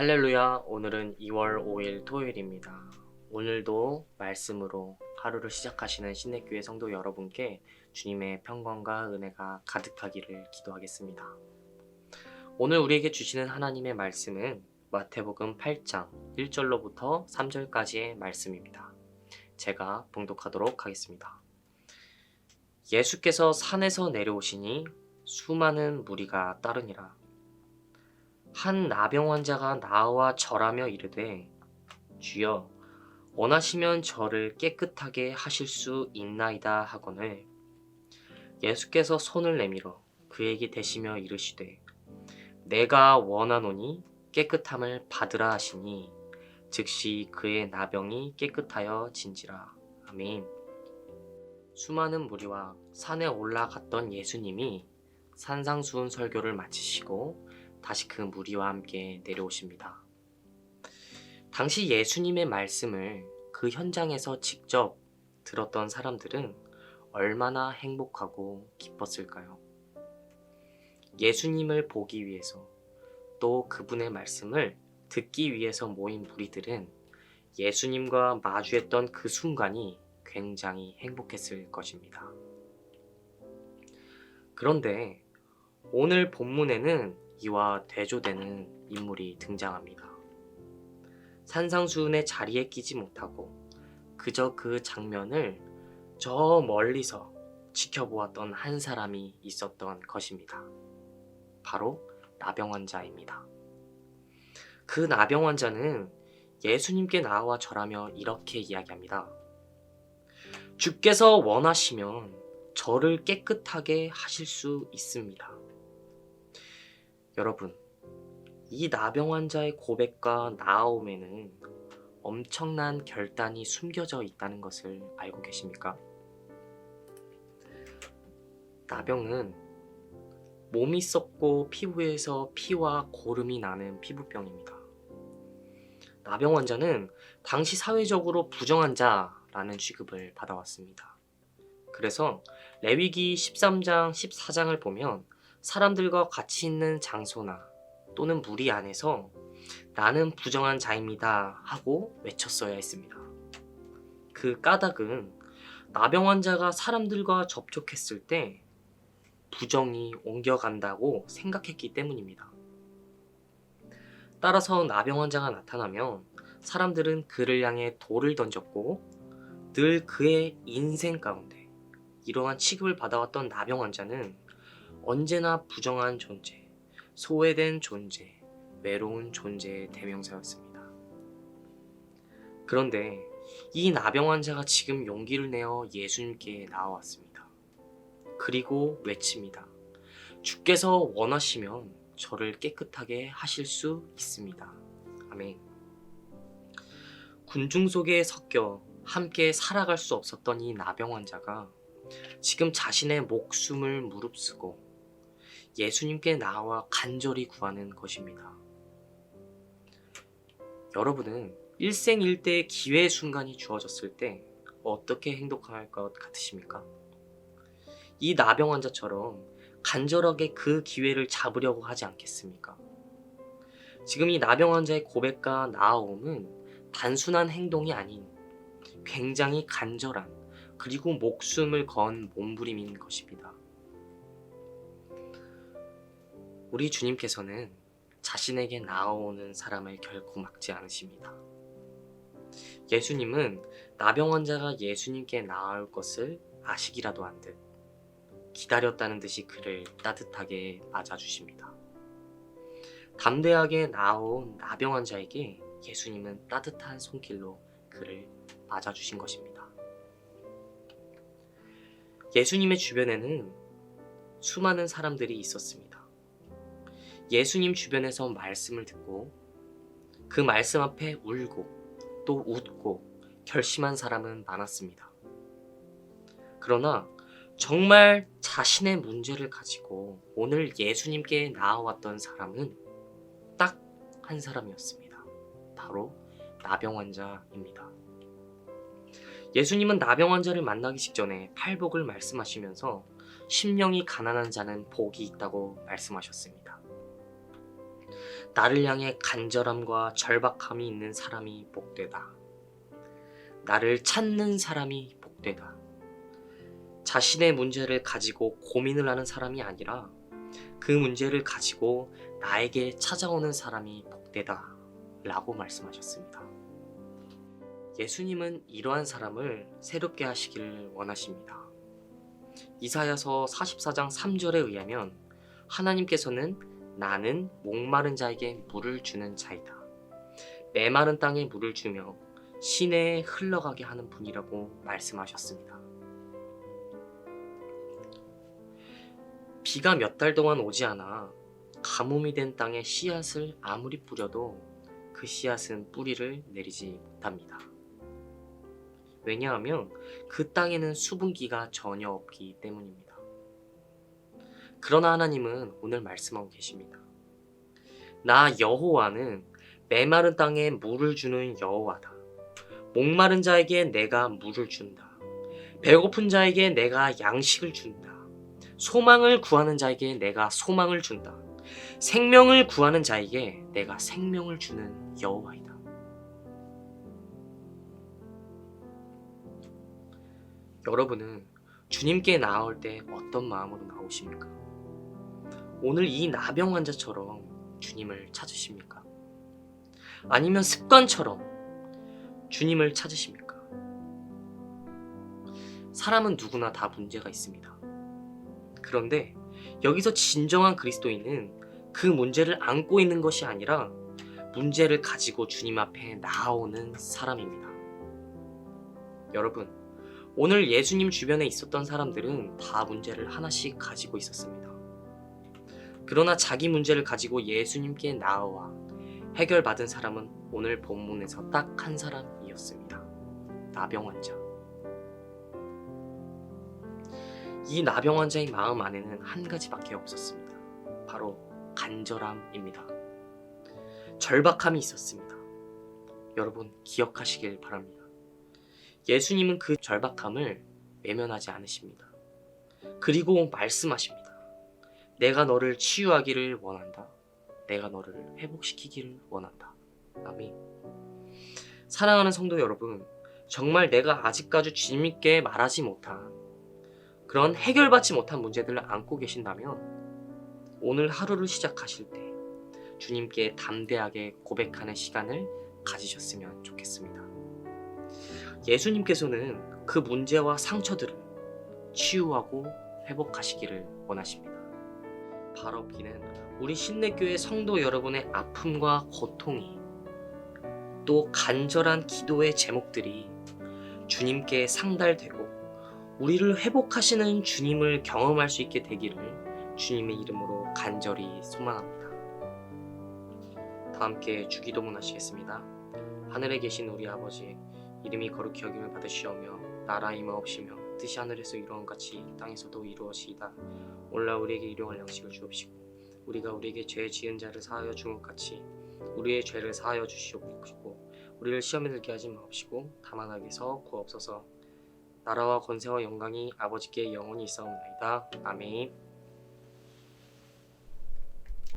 할렐루야, 오늘은 2월 5일 토요일입니다. 오늘도 말씀으로 하루를 시작하시는 신내교회 성도 여러분께 주님의 평강과 은혜가 가득하기를 기도하겠습니다. 오늘 우리에게 주시는 하나님의 말씀은 마태복음 8장 1절로부터 3절까지의 말씀입니다. 제가 봉독하도록 하겠습니다. 예수께서 산에서 내려오시니 수많은 무리가 따르니라. 한 나병 환자가 나와 절하며 이르되 주여 원하시면 저를 깨끗하게 하실 수 있나이다 하거늘 예수께서 손을 내밀어 그에게 대시며 이르시되 내가 원하노니 깨끗함을 받으라 하시니 즉시 그의 나병이 깨끗하여 진지라. 아멘. 수많은 무리와 산에 올라갔던 예수님이 산상수훈 설교를 마치시고 다시 그 무리와 함께 내려오십니다. 당시 예수님의 말씀을 그 현장에서 직접 들었던 사람들은 얼마나 행복하고 기뻤을까요? 예수님을 보기 위해서 또 그분의 말씀을 듣기 위해서 모인 무리들은 예수님과 마주했던 그 순간이 굉장히 행복했을 것입니다. 그런데 오늘 본문에는 이와 대조되는 인물이 등장합니다. 산상수훈의 자리에 끼지 못하고 그저 그 장면을 저 멀리서 지켜보았던 한 사람이 있었던 것입니다. 바로 나병 환자입니다. 그 나병 환자는 예수님께 나와 절하며 이렇게 이야기합니다. 주께서 원하시면 저를 깨끗하게 하실 수 있습니다. 여러분, 이 나병 환자의 고백과 나아옴에는 엄청난 결단이 숨겨져 있다는 것을 알고 계십니까? 나병은 몸이 썩고 피부에서 피와 고름이 나는 피부병입니다. 나병 환자는 당시 사회적으로 부정한 자라는 취급을 받아왔습니다. 그래서 레위기 13장, 14장을 보면 사람들과 같이 있는 장소나 또는 무리 안에서 나는 부정한 자입니다 하고 외쳤어야 했습니다. 그 까닭은 나병 환자가 사람들과 접촉했을 때 부정이 옮겨간다고 생각했기 때문입니다. 따라서 나병 환자가 나타나면 사람들은 그를 향해 돌을 던졌고 늘 그의 인생 가운데 이러한 취급을 받아왔던 나병 환자는 언제나 부정한 존재, 소외된 존재, 외로운 존재의 대명사였습니다. 그런데 이 나병 환자가 지금 용기를 내어 예수님께 나아왔습니다. 그리고 외칩니다. 주께서 원하시면 저를 깨끗하게 하실 수 있습니다. 아멘. 군중 속에 섞여 함께 살아갈 수 없었던 이 나병 환자가 지금 자신의 목숨을 무릅쓰고 예수님께 나와 간절히 구하는 것입니다. 여러분은 일생일대의 기회의 순간이 주어졌을 때 어떻게 행동할 것 같으십니까? 이 나병 환자처럼 간절하게 그 기회를 잡으려고 하지 않겠습니까? 지금 이 나병 환자의 고백과 나아옴은 단순한 행동이 아닌 굉장히 간절한 그리고 목숨을 건 몸부림인 것입니다. 우리 주님께서는 자신에게 나아오는 사람을 결코 막지 않으십니다. 예수님은 나병 환자가 예수님께 나아올 것을 아시기라도 한 듯 기다렸다는 듯이 그를 따뜻하게 맞아주십니다. 담대하게 나아온 나병 환자에게 예수님은 따뜻한 손길로 그를 맞아주신 것입니다. 예수님의 주변에는 수많은 사람들이 있었습니다. 예수님 주변에서 말씀을 듣고 그 말씀 앞에 울고 또 웃고 결심한 사람은 많았습니다. 그러나 정말 자신의 문제를 가지고 오늘 예수님께 나아왔던 사람은 딱 한 사람이었습니다. 바로 나병 환자입니다. 예수님은 나병 환자를 만나기 직전에 팔복을 말씀하시면서 심령이 가난한 자는 복이 있다고 말씀하셨습니다. 나를 향해 간절함과 절박함이 있는 사람이 복되다. 나를 찾는 사람이 복되다. 자신의 문제를 가지고 고민을 하는 사람이 아니라 그 문제를 가지고 나에게 찾아오는 사람이 복되다 라고 말씀하셨습니다. 예수님은 이러한 사람을 새롭게 하시기를 원하십니다. 이사야서 44장 3절에 의하면 하나님께서는 나는 목마른 자에게 물을 주는 자이다. 메마른 땅에 물을 주며 시내에 흘러가게 하는 분이라고 말씀하셨습니다. 비가 몇 달 동안 오지 않아 가뭄이 된 땅에 씨앗을 아무리 뿌려도 그 씨앗은 뿌리를 내리지 못합니다. 왜냐하면 그 땅에는 수분기가 전혀 없기 때문입니다. 그러나 하나님은 오늘 말씀하고 계십니다. 나 여호와는 메마른 땅에 물을 주는 여호와다. 목마른 자에게 내가 물을 준다. 배고픈 자에게 내가 양식을 준다. 소망을 구하는 자에게 내가 소망을 준다. 생명을 구하는 자에게 내가 생명을 주는 여호와이다. 여러분은 주님께 나아올 때 어떤 마음으로 나오십니까? 오늘 이 나병 환자처럼 주님을 찾으십니까? 아니면 습관처럼 주님을 찾으십니까? 사람은 누구나 다 문제가 있습니다. 그런데 여기서 진정한 그리스도인은 그 문제를 안고 있는 것이 아니라 문제를 가지고 주님 앞에 나아오는 사람입니다. 여러분, 오늘 예수님 주변에 있었던 사람들은 다 문제를 하나씩 가지고 있었습니다. 그러나 자기 문제를 가지고 예수님께 나아와 해결받은 사람은 오늘 본문에서 딱 한 사람이었습니다. 나병 환자. 이 나병 환자의 마음 안에는 한 가지밖에 없었습니다. 바로 간절함입니다. 절박함이 있었습니다. 여러분 기억하시길 바랍니다. 예수님은 그 절박함을 외면하지 않으십니다. 그리고 말씀하십니다. 내가 너를 치유하기를 원한다. 내가 너를 회복시키기를 원한다. 아멘. 사랑하는 성도 여러분, 정말 내가 아직까지 주님께 말하지 못한 그런 해결받지 못한 문제들을 안고 계신다면 오늘 하루를 시작하실 때 주님께 담대하게 고백하는 시간을 가지셨으면 좋겠습니다. 예수님께서는 그 문제와 상처들을 치유하고 회복하시기를 원하십니다. 바로 비는 우리 신내교회 성도 여러분의 아픔과 고통이 또 간절한 기도의 제목들이 주님께 상달되고 우리를 회복하시는 주님을 경험할 수 있게 되기를 주님의 이름으로 간절히 소망합니다. 다 함께 주기도문 하시겠습니다. 하늘에 계신 우리 아버지, 이름이 거룩히 여김을 받으시오며 나라 임하옵시며 뜻이 하늘에서 이루어온 같이 땅에서도 이루어지이다. 오늘날 우리에게 일용할 양식을 주옵시고 우리가 우리에게 죄 지은 자를 사하여 준 것 같이 우리의 죄를 사하여 주시옵시고 우리를 시험에 들게 하지 마옵시고 다만 악에서 구하옵소서. 나라와 권세와 영광이 아버지께 영원히 있사옵나이다. 아멘.